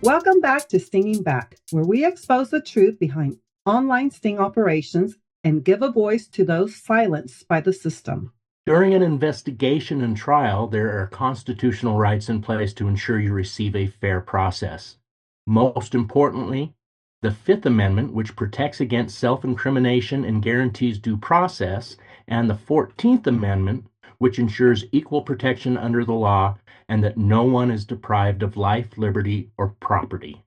Welcome back to Stinging Back, where we expose the truth behind online sting operations and give a voice to those silenced by the system. During an investigation and trial, there are constitutional rights in place to ensure you receive a fair process. Most importantly, the Fifth Amendment, which protects against self-incrimination and guarantees due process, and the 14th Amendment, which ensures equal protection under the law and that no one is deprived of life, liberty, or property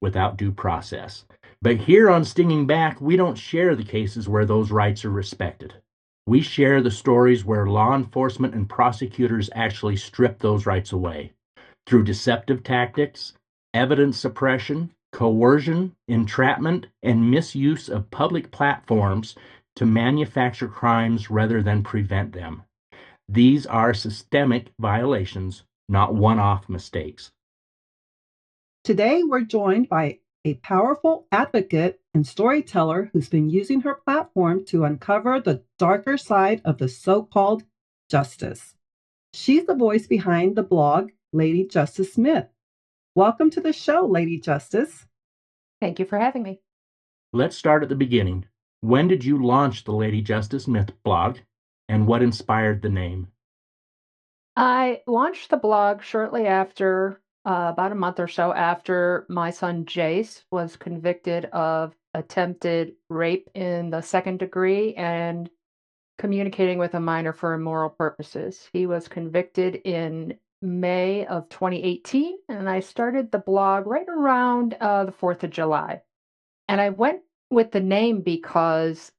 without due process. But here on Stinging Back, we don't share the cases where those rights are respected. We share the stories where law enforcement and prosecutors actually strip those rights away through deceptive tactics, evidence suppression, coercion, entrapment, and misuse of public platforms to manufacture crimes rather than prevent them. These are systemic violations, not one-off mistakes. Today, we're joined by a powerful advocate and storyteller who's been using her platform to uncover the darker side of the so-called justice. She's the voice behind the blog, Lady Justice Smith. Welcome to the show, Lady Justice. Thank you for having me. Let's start at the beginning. When did you launch the Lady Justice Myth blog, and what inspired the name? I launched the blog shortly after, about a month or so after my son Jace was convicted of attempted rape in the second degree and communicating with a minor for immoral purposes. He was convicted in May of 2018, and I started the blog right around the 4th of July. And I went with the name because,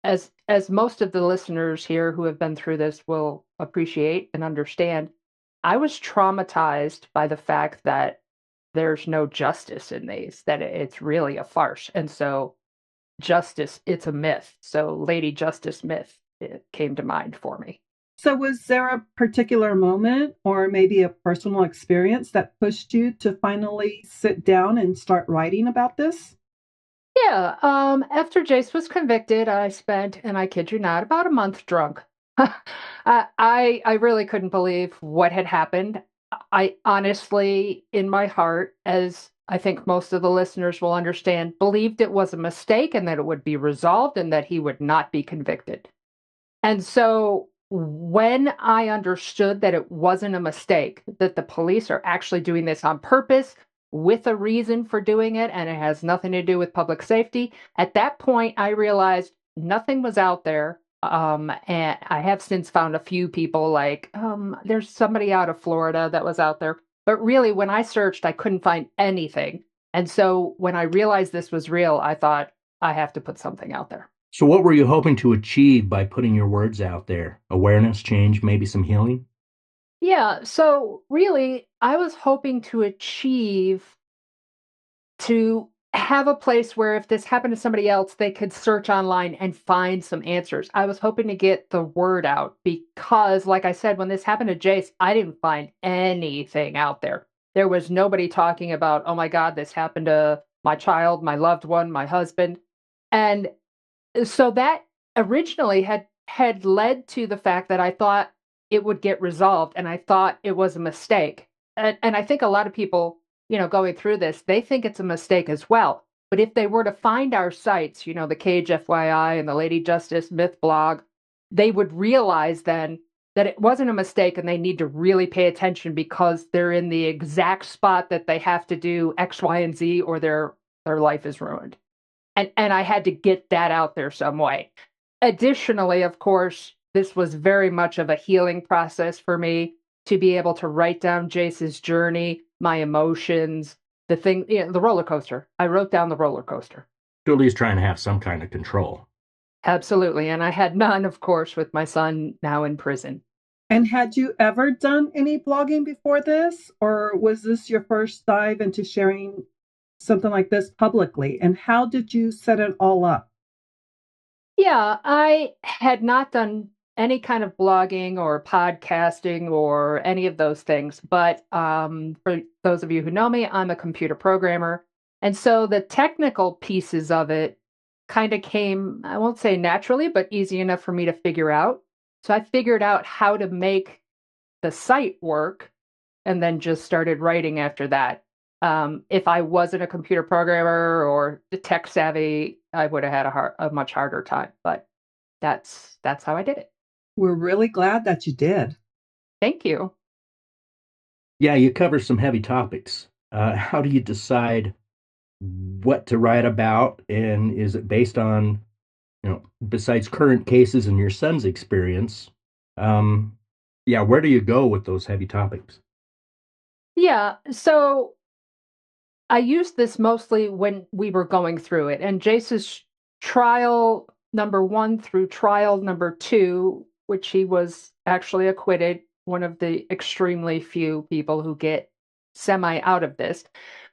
as most of the listeners here who have been through this will appreciate and understand, I was traumatized by the fact that there's no justice in these, that it's really a farce. And so justice, it's a myth. So Lady Justice Myth, it came to mind for me. So, was there a particular moment or maybe a personal experience that pushed you to finally sit down and start writing about this? Yeah, after Jace was convicted, I spent, and I kid you not, about a month drunk. I really couldn't believe what had happened. I honestly, in my heart, as I think most of the listeners will understand, believed it was a mistake and that it would be resolved and that he would not be convicted. And so when I understood that it wasn't a mistake, that the police are actually doing this on purpose with a reason for doing it, and it has nothing to do with public safety, at that point, I realized nothing was out there. And I have since found a few people like, there's somebody out of Florida that was out there. But really, when I searched, I couldn't find anything. And so when I realized this was real, I thought, I have to put something out there. So what were you hoping to achieve by putting your words out there? Awareness, change, maybe some healing? Yeah, so really, I was hoping to achieve to have a place where if this happened to somebody else, they could search online and find some answers. I was hoping to get the word out because, like I said, when this happened to Jace, I didn't find anything out there. There was nobody talking about, oh my God, this happened to my child, my loved one, my husband. And so that originally had led to the fact that I thought it would get resolved and I thought it was a mistake. And I think a lot of people, going through this, they think it's a mistake as well. But if they were to find our sites, the Cage FYI and the Lady Justice Myth blog, they would realize then that it wasn't a mistake and they need to really pay attention because they're in the exact spot that they have to do X, Y, and Z or their life is ruined. And I had to get that out there some way. Additionally, of course, this was very much of a healing process for me to be able to write down Jace's journey, my emotions, the roller coaster. I wrote down the roller coaster. To at least trying to have some kind of control. Absolutely. And I had none, of course, with my son now in prison. And had you ever done any blogging before this, or was this your first dive into sharing something like this publicly? And how did you set it all up? Yeah, I had not done any kind of blogging or podcasting or any of those things. But for those of you who know me, I'm a computer programmer. And so the technical pieces of it kind of came, I won't say naturally, but easy enough for me to figure out. So I figured out how to make the site work and then just started writing after that. If I wasn't a computer programmer or tech savvy, I would have had a much harder time. But that's how I did it. We're really glad that you did. Thank you. Yeah, you cover some heavy topics. How do you decide what to write about? And is it based on, besides current cases and your son's experience? Um, yeah, where do you go with those heavy topics? Yeah. So I used this mostly when we were going through it, and Jace's trial number 1 through trial number 2, which he was actually acquitted, one of the extremely few people who get semi out of this,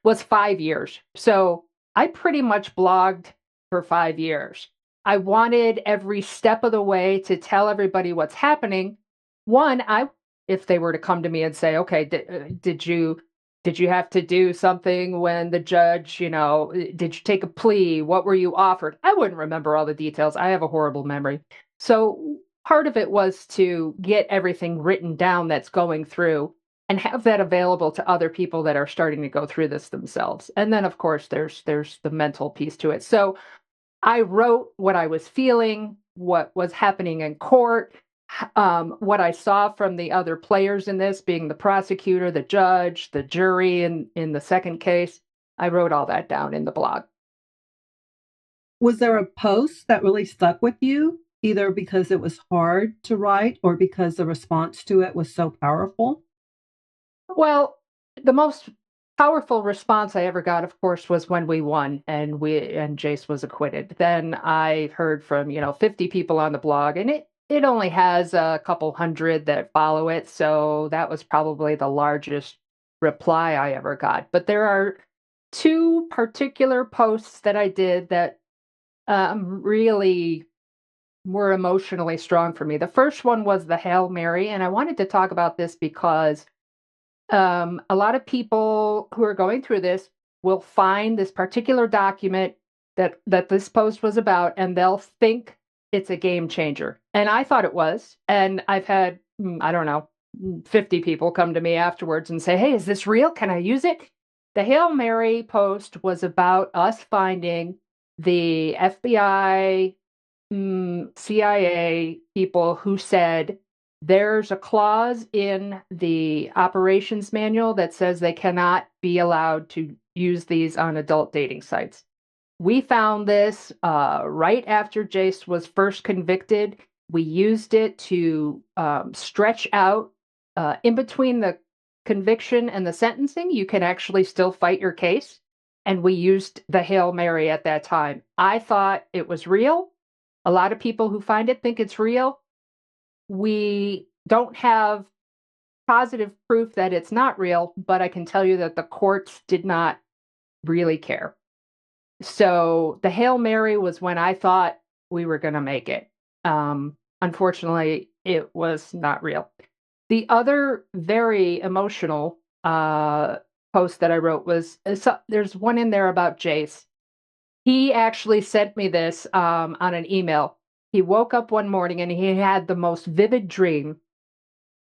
was 5 years. So I pretty much blogged for 5 years. I wanted every step of the way to tell everybody what's happening. One, I if they were to come to me and say, "Okay, did you have to do something when the judge, did you take a plea? What were you offered?" I wouldn't remember all the details. I have a horrible memory. So part of it was to get everything written down that's going through and have that available to other people that are starting to go through this themselves. And then of course there's the mental piece to it. So I wrote what I was feeling, what was happening in court, what I saw from the other players in this, being the prosecutor, the judge, the jury in the second case. I wrote all that down in the blog. Was there a post that really stuck with you, either because it was hard to write or because the response to it was so powerful? Well, the most powerful response I ever got, of course, was when we won and Jace was acquitted. Then I heard from, 50 people on the blog, and it only has a couple hundred that follow it, so that was probably the largest reply I ever got. But there are two particular posts that I did that really were emotionally strong for me. The first one was the Hail Mary, and I wanted to talk about this because a lot of people who are going through this will find this particular document that this post was about, and they'll think it's a game changer. And I thought it was. And I've had, I don't know, 50 people come to me afterwards and say, "Hey, is this real? Can I use it?" The Hail Mary post was about us finding the FBI, CIA people who said there's a clause in the operations manual that says they cannot be allowed to use these on adult dating sites. We found this right after Jace was first convicted. We used it to stretch out in between the conviction and the sentencing. You can actually still fight your case. And we used the Hail Mary at that time. I thought it was real. A lot of people who find it think it's real. We don't have positive proof that it's not real, but I can tell you that the courts did not really care. So the Hail Mary was when I thought we were going to make it. Unfortunately, it was not real. The other very emotional post that I wrote was there's one in there about Jace. He actually sent me this on an email. He woke up one morning and he had the most vivid dream,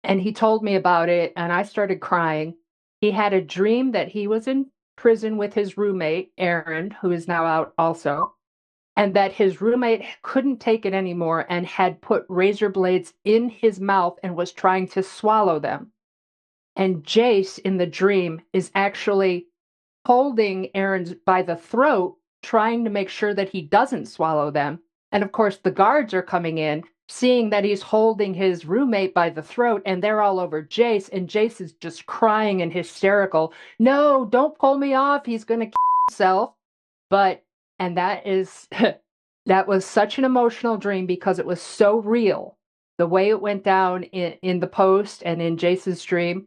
and he told me about it, and I started crying. He had a dream that he was in prison with his roommate, Aaron, who is now out also, and that his roommate couldn't take it anymore and had put razor blades in his mouth and was trying to swallow them. And Jace in the dream is actually holding Aaron by the throat, trying to make sure that he doesn't swallow them. And of course, the guards are coming in, seeing that he's holding his roommate by the throat, and they're all over Jace. And Jace is just crying and hysterical. "No, don't pull me off. He's going to kill himself." But, and that is, that was such an emotional dream because it was so real. The way it went down in the post and in Jace's dream,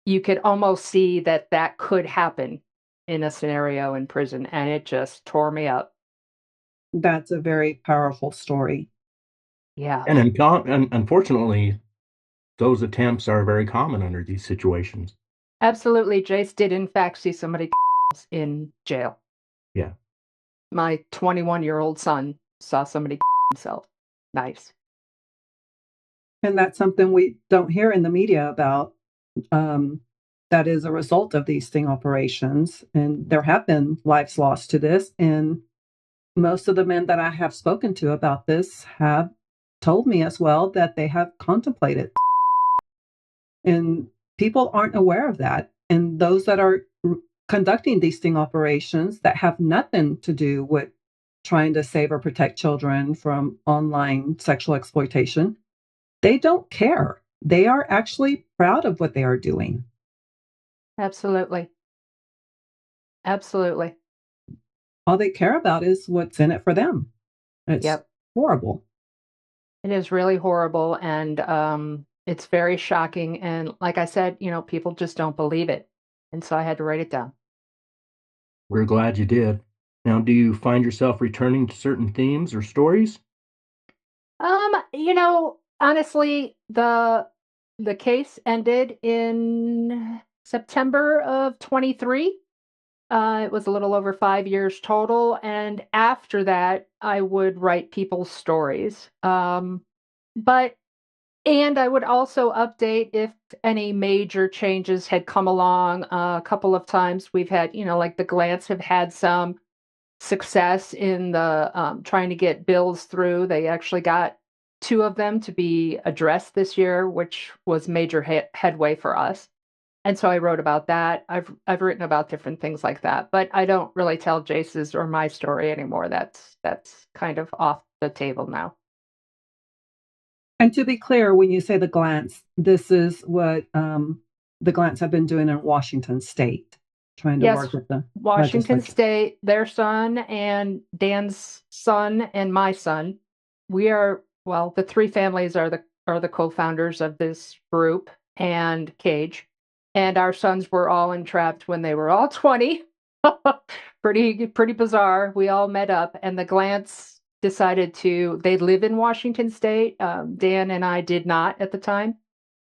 you could almost see that that could happen in a scenario in prison, and it just tore me up. That's a very powerful story. Yeah, And unfortunately, those attempts are very common under these situations. absolutely. Jace did, in fact, see somebody in jail. Yeah. My 21-year-old son saw somebody himself. Nice. And that's something we don't hear in the media about. Um, that is a result of these sting operations. And there have been lives lost to this. And most of the men that I have spoken to about this have told me as well that they have contemplated. And people aren't aware of that. And those that are conducting these sting operations that have nothing to do with trying to save or protect children from online sexual exploitation, they don't care. They are actually proud of what they are doing. Absolutely. Absolutely. All they care about is what's in it for them. It's Yep. horrible. It is really horrible, and it's very shocking. And like I said, people just don't believe it, and so I had to write it down. We're glad you did. Now, do you find yourself returning to certain themes or stories? Honestly, the case ended in September of 23. It was a little over 5 years total, and after that, I would write people's stories. But And I would also update if any major changes had come along. A couple of times we've had, like the Glants have had some success in the trying to get bills through. They actually got two of them to be addressed this year, which was major headway for us. And so I wrote about that. I've written about different things like that, but I don't really tell Jace's or my story anymore. That's kind of off the table now. And to be clear, when you say the glance, this is what the glance have been doing in Washington State, trying to Yes, work with the Washington legislature. State, their son and Dan's son and my son. The three families are the co-founders of this group and Cage. And our sons were all entrapped when they were all 20. Pretty bizarre. We all met up and the Glants decided they live in Washington State. Dan and I did not at the time.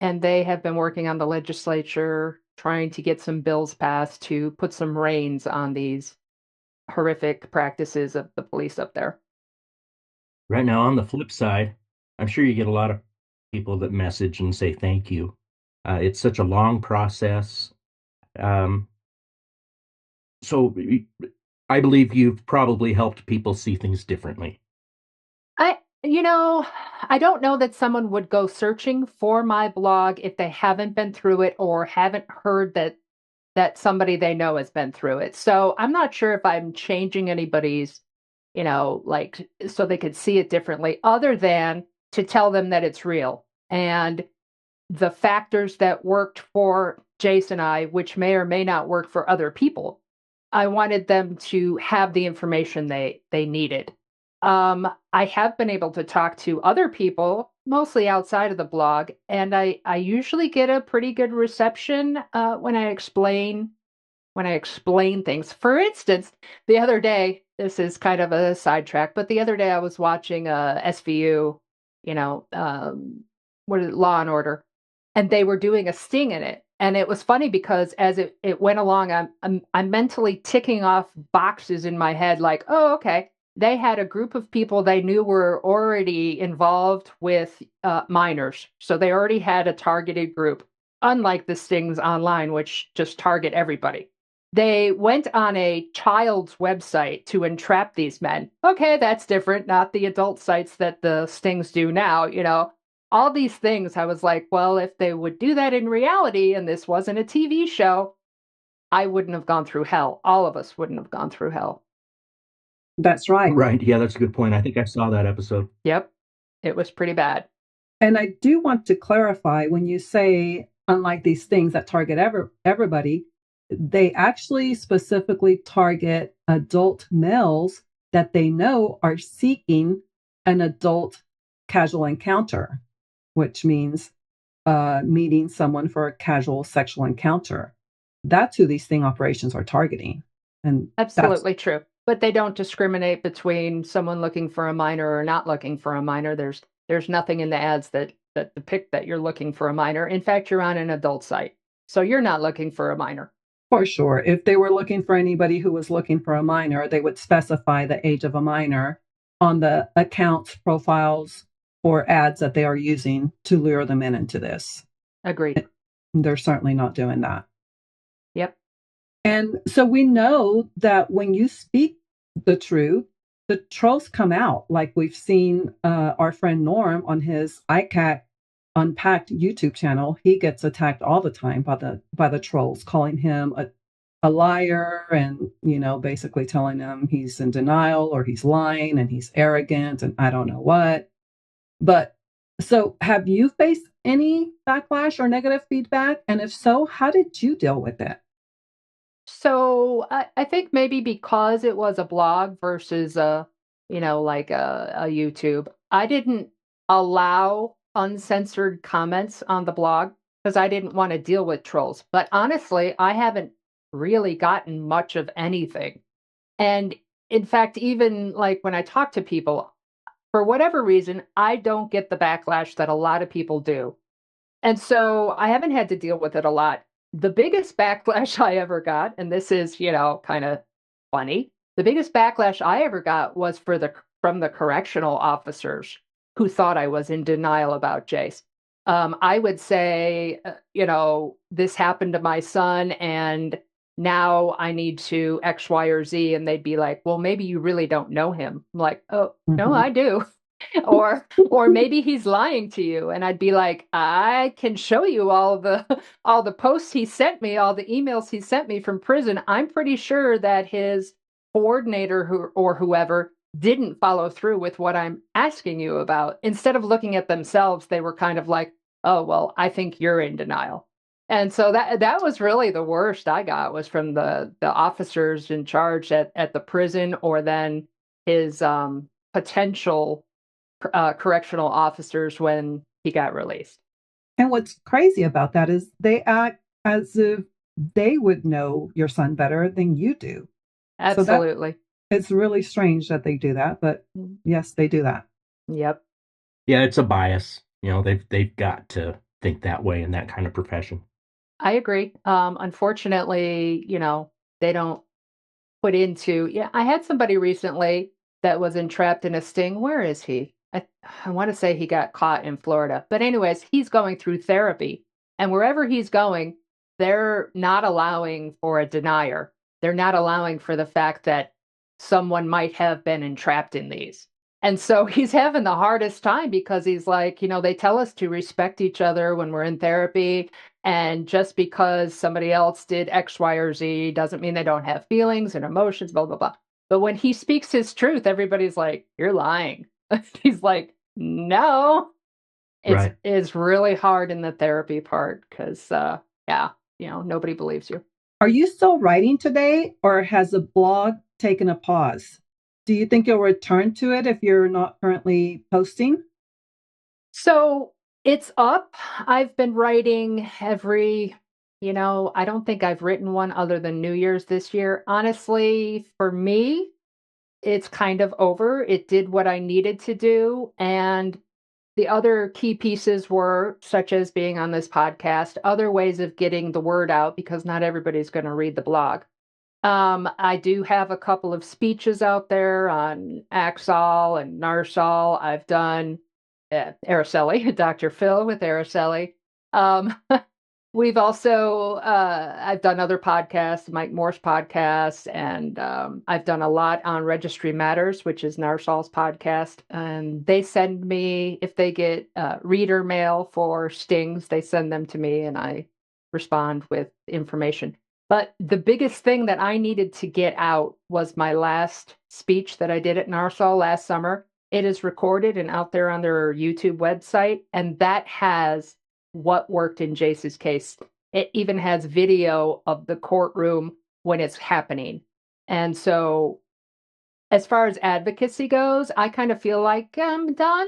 And they have been working on the legislature trying to get some bills passed to put some reins on these horrific practices of the police up there. Right now, on the flip side, I'm sure you get a lot of people that message and say thank you. It's such a long process. Um, so I believe you've probably helped people see things differently. I, you know, I don't know that someone would go searching for my blog if they haven't been through it or haven't heard that somebody they know has been through it. So I'm not sure if I'm changing anybody's, like so they could see it differently, other than to tell them that it's real. And the factors that worked for Jace and I, which may or may not work for other people, I wanted them to have the information they needed. I have been able to talk to other people, mostly outside of the blog, and I usually get a pretty good reception when I explain things. For instance, the other day, this is kind of a sidetrack, but the other day I was watching SVU, you know, what is it, Law and Order, and they were doing a sting in it. And it was funny because as it went along, I'm mentally ticking off boxes in my head, like, oh, okay. They had a group of people they knew were already involved with minors, so they already had a targeted group. Unlike the stings online, which just target everybody. They went on a child's website to entrap these men. Okay, that's different, not the adult sites that the stings do now. All these things, I was like, well, if they would do that in reality and this wasn't a TV show, I wouldn't have gone through hell. All of us wouldn't have gone through hell. That's right. Right. Yeah, that's a good point. I think I saw that episode. Yep, it was pretty bad. And I do want to clarify when you say, unlike these things that target everybody, they actually specifically target adult males that they know are seeking an adult casual encounter, which means meeting someone for a casual sexual encounter. That's who these sting operations are targeting. And that's Absolutely true. But they don't discriminate between someone looking for a minor or not looking for a minor. There's nothing in the ads that depict that you're looking for a minor. In fact, you're on an adult site. So you're not looking for a minor. for sure. If they were looking for anybody who was looking for a minor, they would specify the age of a minor on the accounts, profiles, or ads that they are using to lure them into this. Agreed. They're certainly not doing that. And so we know that when you speak the truth, the trolls come out. Like we've seen our friend Norm on his ICAC Unpacked YouTube channel. He gets attacked all the time by the trolls, calling him a liar and, basically telling him he's in denial or he's lying and he's arrogant and I don't know what. But so have you faced any backlash or negative feedback? And if so, how did you deal with it? So I think maybe because it was a blog versus like a YouTube, I didn't allow uncensored comments on the blog because I didn't want to deal with trolls. But honestly, I haven't really gotten much of anything. And in fact, even like when I talk to people, for whatever reason, I don't get the backlash that a lot of people do. And so I haven't had to deal with it a lot. The biggest backlash I ever got, and this is, kind of funny. The biggest backlash I ever got was from the correctional officers who thought I was in denial about Jace. I would say, this happened to my son and now I need to X, Y, or Z. And they'd be like, well, maybe you really don't know him. I'm like, oh, no, Mhm. I do. Or maybe he's lying to you, and I'd be like, I can show you all the all the posts he sent me, all the emails he sent me from prison. I'm pretty sure that his coordinator or whoever didn't follow through with what I'm asking you about. Instead of looking at themselves, they were kind of like, oh well, I think you're in denial. And so that was really the worst I got, was from the officers in charge at the prison, or then his potential correctional officers when he got released. And what's crazy about that is they act as if they would know your son better than you do. So that Absolutely. it's really strange that they do that, but Mm. yes, they do that. Yep. Yeah, it's a bias. They've got to think that way in that kind of profession. I agree. Unfortunately, they don't put into, yeah, I had somebody recently that was entrapped in a sting. Where is he? I want to say he got caught in Florida. But anyways, he's going through therapy. And wherever he's going, they're not allowing for a denier. They're not allowing for the fact that someone might have been entrapped in these. And so he's having the hardest time because he's like, they tell us to respect each other when we're in therapy. And just because somebody else did X, Y, or Z doesn't mean they don't have feelings and emotions, blah, blah, blah. But when he speaks his truth, everybody's like, you're lying. He's like, no. Right. It's really hard in the therapy part because, yeah, nobody believes you. Are you still writing today or has the blog taken a pause? Do you think you'll return to it if you're not currently posting? So it's up. I've been writing I don't think I've written one other than New Year's this year. Honestly, for me, it's kind of over. It did what I needed to do. And the other key pieces were, such as being on this podcast, other ways of getting the word out because not everybody's going to read the blog. I do have a couple of speeches out there on Axol and Narsol. I've done Araceli, Dr. Phil with Araceli. Um, We've also, I've done other podcasts, Mike Moore's podcast, and I've done a lot on Registry Matters, which is Narsol's podcast. And they send me, if they get reader mail for stings, they send them to me and I respond with information. But the biggest thing that I needed to get out was my last speech that I did at Narsol last summer. It is recorded and out there on their YouTube website, and that has what worked in Jace's case. It even has video of the courtroom when it's happening. And so, as far as advocacy goes, I kind of feel like I'm done.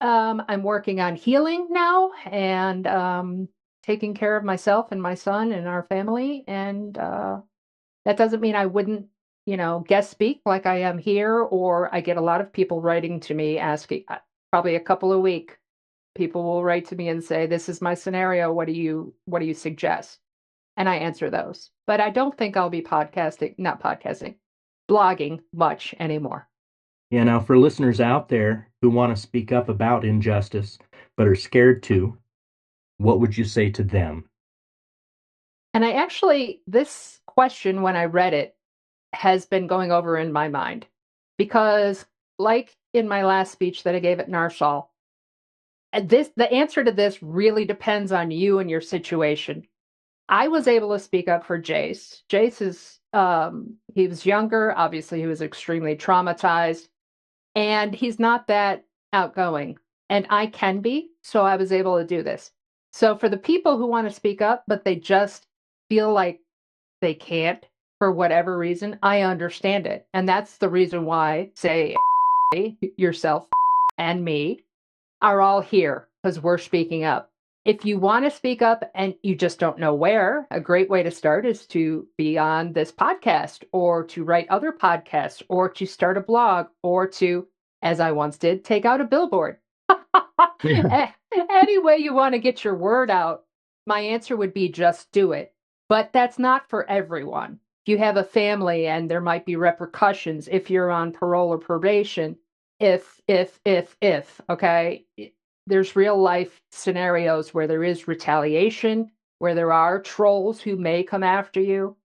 I'm working on healing now and taking care of myself and my son and our family. And that doesn't mean I wouldn't, guest speak like I am here, or I get a lot of people writing to me asking, probably a couple a week, people will write to me and say, this is my scenario, what do you suggest? And I answer those. But I don't think I'll be not podcasting, blogging much anymore. Yeah, now for listeners out there who want to speak up about injustice but are scared to, what would you say to them? And this question, when I read it, has been going over in my mind because, like in my last speech that I gave at Narsal, the answer to this really depends on you and your situation. I was able to speak up for Jace. Jace is, he was younger. Obviously, he was extremely traumatized, and he's not that outgoing. And I can be, so I was able to do this. So for the people who want to speak up, but they just feel like they can't for whatever reason, I understand it. And that's the reason why, say, yourself and me are all here because we're speaking up. If you want to speak up and you just don't know where, a great way to start is to be on this podcast or to write other podcasts or to start a blog or to, as I once did, take out a billboard. Yeah. Any way you want to get your word out, my answer would be just do it. But that's not for everyone. If you have a family and there might be repercussions if you're on parole or probation, okay? There's real life scenarios where there is retaliation, where there are trolls who may come after you.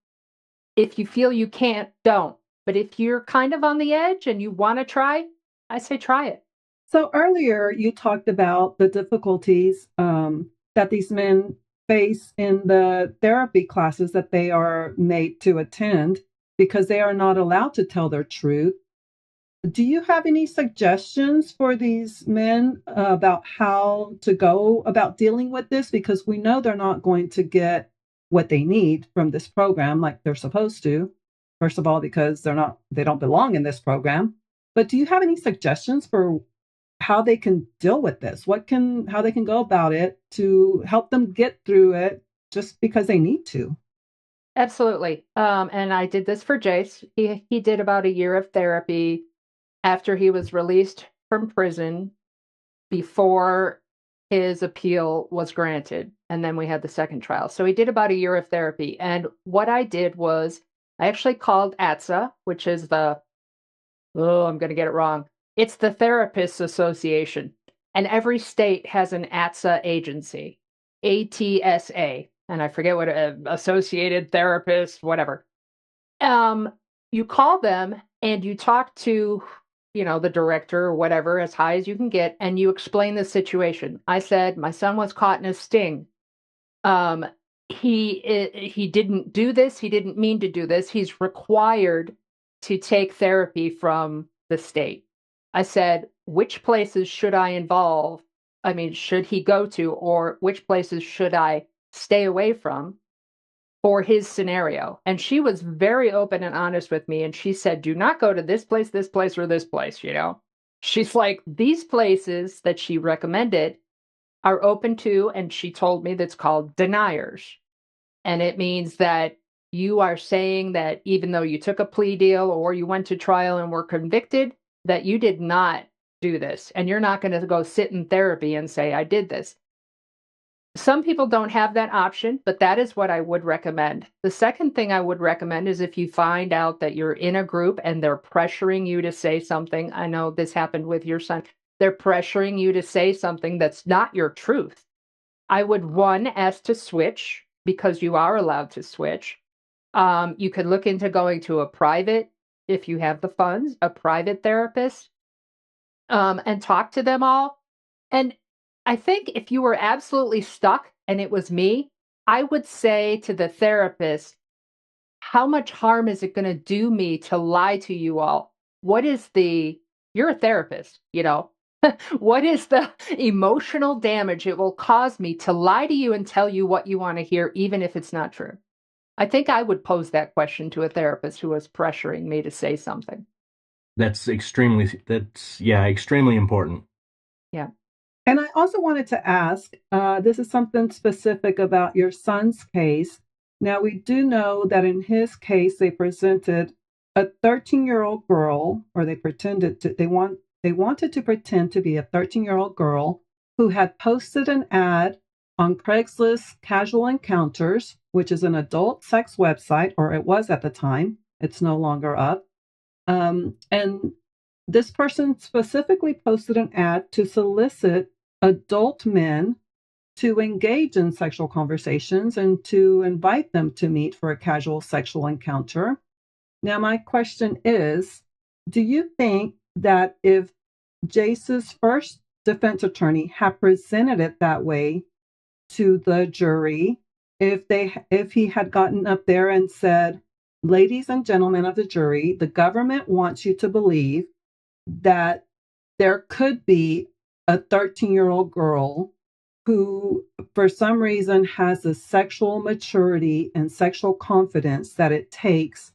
If you feel you can't, don't. But if you're kind of on the edge and you want to try, I say try it. So earlier you talked about the difficulties that these men face in the therapy classes that they are made to attend because they are not allowed to tell their truth. Do you have any suggestions for these men about how to go about dealing with this? Because we know they're not going to get what they need from this program like they're supposed to. First of all, because they don't belong in this program. But do you have any suggestions for how they can deal with this? How they can go about it to help them get through it just because they need to? Absolutely. And I did this for Jace. He did about a year of therapy after he was released from prison before his appeal was granted. And then we had the second trial. So he did about a year of therapy. And what I did was I actually called ATSA, which is I'm going to get it wrong. It's the Therapists Association. And every state has an ATSA agency, ATSA. And I forget what Associated Therapists, whatever. You call them and you talk to, the director or whatever, as high as you can get, and you explain the situation. I said, my son was caught in a sting. Um, he didn't do this. He didn't mean to do this. He's required to take therapy from the state. I said, which places should I involve? I mean, should he go to, or which places should I stay away from for his scenario? And she was very open and honest with me. And she said, do not go to this place, or this place. She's like, these places that she recommended are open to, and she told me that's called deniers. And it means that you are saying that even though you took a plea deal or you went to trial and were convicted, that you did not do this. And you're not going to go sit in therapy and say, I did this. Some people don't have that option, but that is what I would recommend. The second thing I would recommend is if you find out that you're in a group and they're pressuring you to say something. I know this happened with your son. They're pressuring you to say something that's not your truth. I would, one, ask to switch because you are allowed to switch. You could look into going to a private, if you have the funds, a private therapist, and talk to them all. And I think if you were absolutely stuck and it was me, I would say to the therapist, how much harm is it going to do me to lie to you all? You're a therapist. What is the emotional damage it will cause me to lie to you and tell you what you want to hear, even if it's not true? I think I would pose that question to a therapist who was pressuring me to say something. Extremely important. Yeah. And I also wanted to ask, this is something specific about your son's case. Now, we do know that in his case, they presented a 13-year-old girl, or they wanted to pretend to be a 13-year-old girl who had posted an ad on Craigslist Casual Encounters, which is an adult sex website, or it was at the time. It's no longer up. And this person specifically posted an ad to solicit adult men to engage in sexual conversations and to invite them to meet for a casual sexual encounter. Now, my question is, do you think that if Jace's first defense attorney had presented it that way to the jury, if he had gotten up there and said, "Ladies and gentlemen of the jury, the government wants you to believe that there could be a 13-year-old girl who, for some reason, has the sexual maturity and sexual confidence that it takes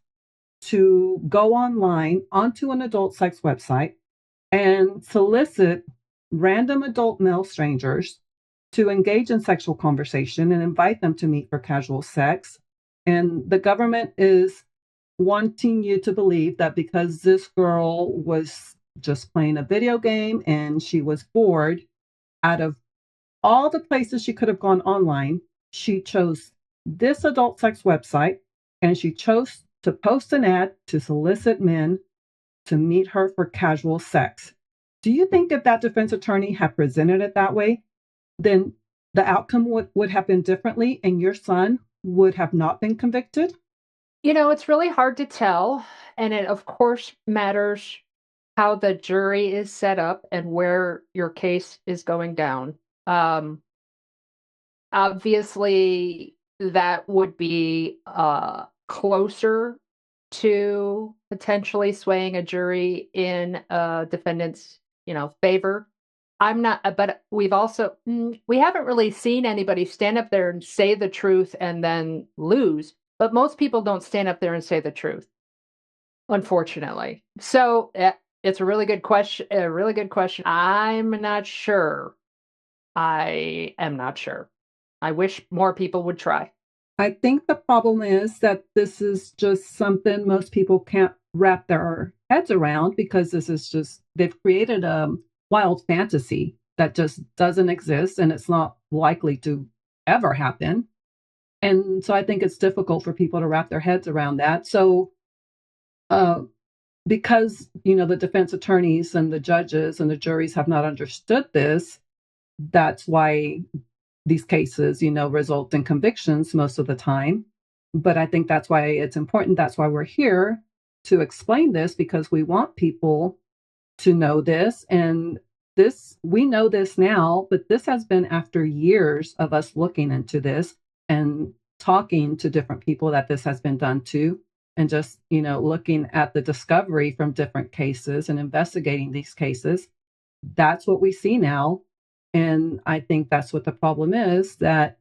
to go online onto an adult sex website and solicit random adult male strangers to engage in sexual conversation and invite them to meet for casual sex. And the government is wanting you to believe that because this girl was just playing a video game and she was bored, out of all the places she could have gone online, she chose this adult sex website and she chose to post an ad to solicit men to meet her for casual sex. Do you think if that defense attorney had presented it that way, then the outcome would have been differently and your son would have not been convicted? It's really hard to tell. And it, of course, matters how the jury is set up and where your case is going down. Um, Obviously, that would be closer to potentially swaying a jury in a defendant's, favor. I'm not, but we've also, we haven't really seen anybody stand up there and say the truth and then lose. But most people don't stand up there and say the truth, unfortunately. So it's a really good question. A really good question. I'm not sure. I am not sure. I wish more people would try. I think the problem is that this is just something most people can't wrap their heads around because this is just, they've created a wild fantasy that just doesn't exist and it's not likely to ever happen. And so I think it's difficult for people to wrap their heads around that. So, uh, because, the defense attorneys and the judges and the juries have not understood this, that's why these cases, result in convictions most of the time. But I think that's why it's important. That's why we're here to explain this because we want people to know this. And we know this now, but this has been after years of us looking into this and talking to different people that this has been done to. And just, looking at the discovery from different cases and investigating these cases. That's what we see now. And I think that's what the problem is that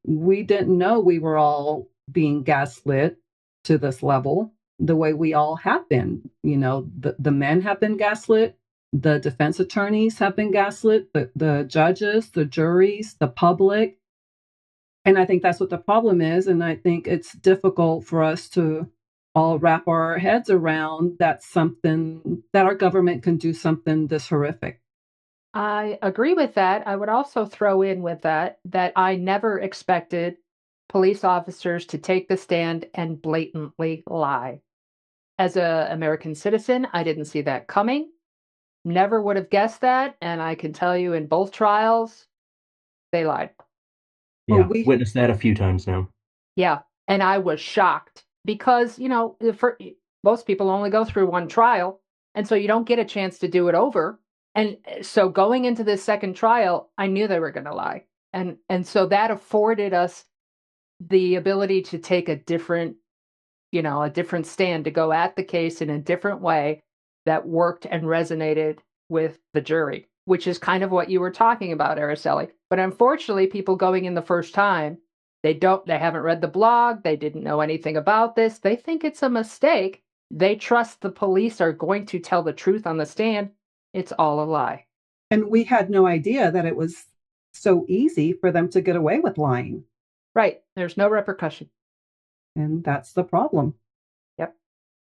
we didn't know we were all being gaslit to this level the way we all have been. The men have been gaslit, the defense attorneys have been gaslit, the judges, the juries, the public. And I think that's what the problem is. And I think it's difficult for us to all wrap our heads around that something that our government can do something this horrific. I agree with that. I would also throw in with that I never expected police officers to take the stand and blatantly lie. As a American citizen, I didn't see that coming. Never would have guessed that, and I can tell you in both trials, they lied. Well, Yeah, witnessed that a few times now. Yeah, and I was shocked because, for most people only go through one trial, and so you don't get a chance to do it over. And so going into this second trial, I knew they were going to lie. And so that afforded us the ability to take a different stand, to go at the case in a different way that worked and resonated with the jury, which is kind of what you were talking about, Araceli. But unfortunately, people going in the first time, they haven't read the blog, they didn't know anything about this, they think it's a mistake. They trust the police are going to tell the truth on the stand. It's all a lie. And we had no idea that it was so easy for them to get away with lying. Right. There's no repercussion. And that's the problem. Yep.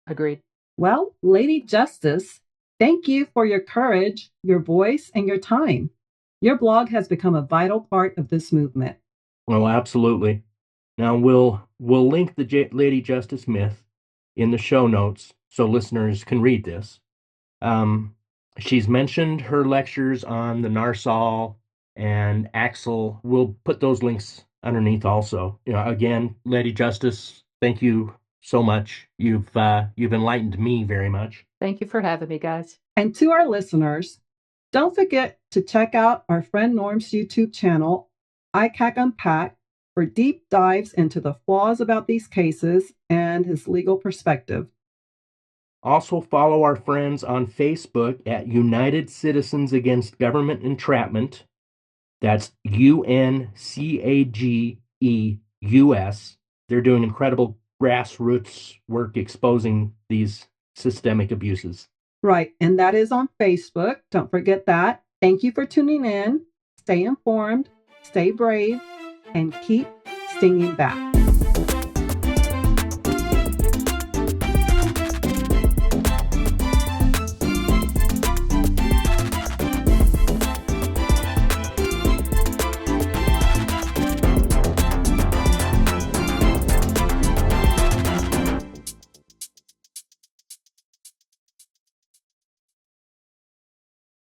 Agreed. Well, Lady Justice, thank you for your courage, your voice, and your time. Your blog has become a vital part of this movement. Well, absolutely. Now we'll link the Lady Justice myth in the show notes so listeners can read this. She's mentioned her lectures on the Narsal And Axel will put those links underneath also. Again, Lady Justice, thank you so much. You've enlightened me very much. Thank you for having me, guys. And to our listeners, don't forget to check out our friend Norm's YouTube channel, ICAC Unpacked, for deep dives into the flaws about these cases and his legal perspective. Also follow our friends on Facebook at United Citizens Against Government Entrapment. That's UNCAGEUS. They're doing incredible grassroots work exposing these systemic abuses. Right, and that is on Facebook. Don't forget that. Thank you for tuning in. Stay informed, stay brave, and keep stinging back.